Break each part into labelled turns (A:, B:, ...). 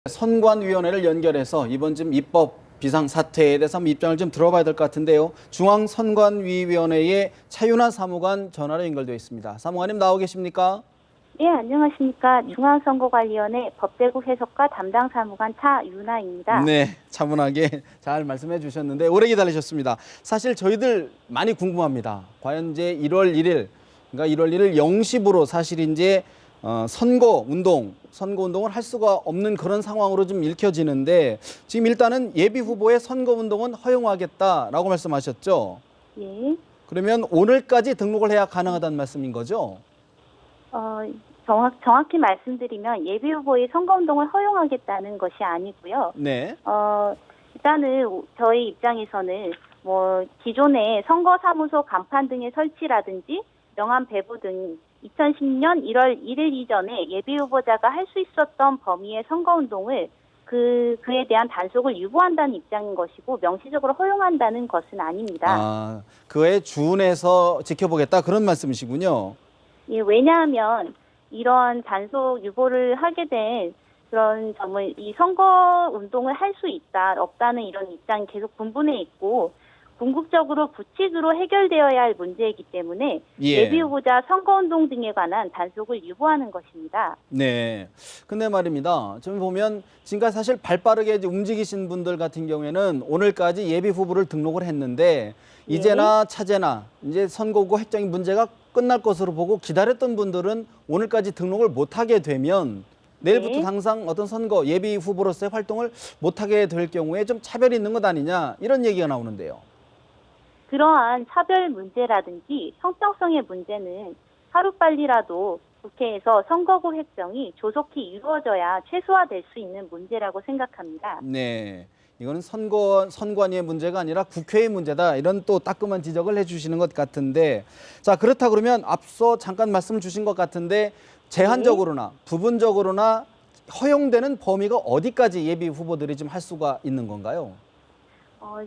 A: 선관위원회를 연결해서 이번 좀 입법 비상사태에 대해서 한번 입장을 좀 들어봐야 될 것 같은데요. 중앙선관위위원회의 차윤아 사무관 전화로 연결되어 있습니다. 사무관님 나오 계십니까?
B: 네, 안녕하십니까. 중앙선거관리위원회 법제국 해석과 담당 사무관 차윤아입니다.
A: 네, 차분하게 잘 말씀해 주셨는데 오래 기다리셨습니다. 사실 저희들 많이 궁금합니다. 과연 이제 1월 1일, 그러니까 1월 1일 0시부로 사실 이제 선거운동을 할 수가 없는 그런 상황으로 좀 읽혀지는데 지금 일단은 예비 후보의 선거운동은 허용하겠다라고 말씀하셨죠?
B: 예.
A: 그러면 오늘까지 등록을 해야 가능하다는 말씀인 거죠?
B: 정확히 말씀드리면 예비 후보의 선거운동을 허용하겠다는 것이 아니고요.
A: 네.
B: 일단은 저희 입장에서는 기존의 선거사무소 간판 등의 설치라든지 명함 배부 등 2010년 1월 1일 이전에 예비 후보자가 할 수 있었던 범위의 선거운동을 그에 대한 단속을 유보한다는 입장인 것이고 명시적으로 허용한다는 것은 아닙니다.
A: 그에 준해서 지켜보겠다 그런 말씀이시군요.
B: 예, 왜냐하면 이런 단속 유보를 하게 된 그런 점을 이 선거운동을 할 수 있다, 없다는 이런 입장이 계속 분분해 있고 궁극적으로 부칙으로 해결되어야 할 문제이기 때문에 예비 후보자 선거운동 등에 관한 단속을 유보하는 것입니다.
A: 네. 근데 말입니다. 좀 보면 지금까지 사실 발빠르게 이제 움직이신 분들 같은 경우에는 오늘까지 예비 후보를 등록을 했는데 이제나 차제나 이제 선거구 획정의 문제가 끝날 것으로 보고 기다렸던 분들은 오늘까지 등록을 못하게 되면 내일부터 당장 어떤 선거 예비 후보로서의 활동을 못하게 될 경우에 좀 차별이 있는 것 아니냐 이런 얘기가 나오는데요.
B: 그러한 차별 문제라든지 형평성의 문제는 하루빨리라도 국회에서 선거구 획정이 조속히 이루어져야 최소화될 수 있는 문제라고 생각합니다.
A: 네. 이거는 선관위의 문제가 아니라 국회의 문제다. 이런 또 따끔한 지적을 해주시는 것 같은데 자, 그렇다 그러면 앞서 잠깐 말씀을 주신 것 같은데 제한적으로나 부분적으로나 허용되는 범위가 어디까지 예비 후보들이 좀 할 수가 있는 건가요?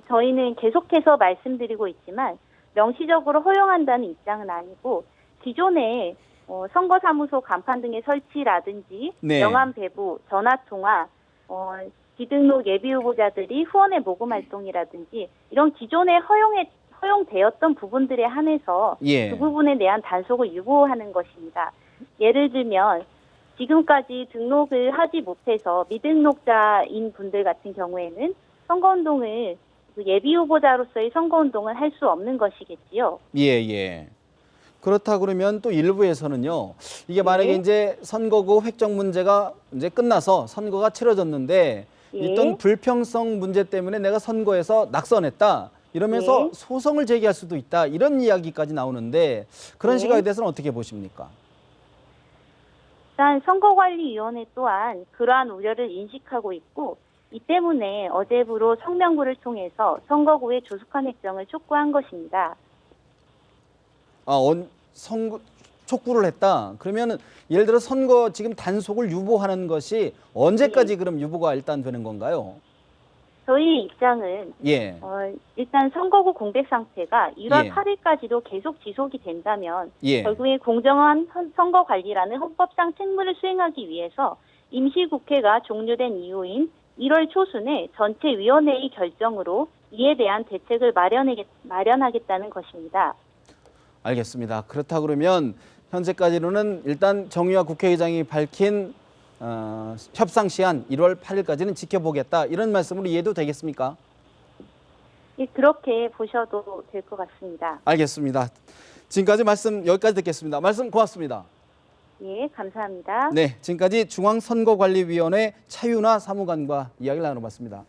B: 저희는 계속해서 말씀드리고 있지만 명시적으로 허용한다는 입장은 아니고 기존에 선거사무소 간판 등의 설치라든지 명함 배부, 전화통화, 비등록 예비 후보자들이 후원회 모금 활동이라든지 이런 기존에 허용되었던 부분들에 한해서 그 부분에 대한 단속을 유보하는 것입니다. 예를 들면 지금까지 등록을 하지 못해서 미등록자인 분들 같은 경우에는 선거운동을 예비 후보자로서의 선거운동을 할 수 없는 것이겠지요. 예.
A: 그렇다 그러면 또 일부에서는요. 이게 만약에 이제 선거구 획정 문제가 이제 끝나서 선거가 치러졌는데 있던 불평성 문제 때문에 내가 선거에서 낙선했다. 이러면서 소송을 제기할 수도 있다. 이런 이야기까지 나오는데 그런 시각에 대해서는 어떻게 보십니까?
B: 일단 선거관리위원회 또한 그러한 우려를 인식하고 있고 이 때문에 어제부로 성명구를 통해서 선거구의 조속한 획정을 촉구한 것입니다.
A: 촉구를 했다. 그러면 예를 들어 선거 지금 단속을 유보하는 것이 언제까지 그럼 유보가 일단 되는 건가요?
B: 저희 입장은 일단 선거구 공백 상태가 1월 8일까지도 계속 지속이 된다면 결국에 공정한 선거 관리라는 헌법상 책무를 수행하기 위해서 임시국회가 종료된 이후인 1월 초순에 전체 위원회의 결정으로 이에 대한 대책을 마련하겠다는 것입니다.
A: 알겠습니다. 그렇다 그러면 현재까지로는 일단 정의화 국회의장이 밝힌 협상 시한 1월 8일까지는 지켜보겠다. 이런 말씀으로 이해도 되겠습니까?
B: 예, 그렇게 보셔도 될 것 같습니다.
A: 알겠습니다. 지금까지 말씀 여기까지 듣겠습니다. 말씀 고맙습니다.
B: 예, 감사합니다.
A: 네, 지금까지 중앙선거관리위원회 차윤아 사무관과 이야기를 나눠봤습니다.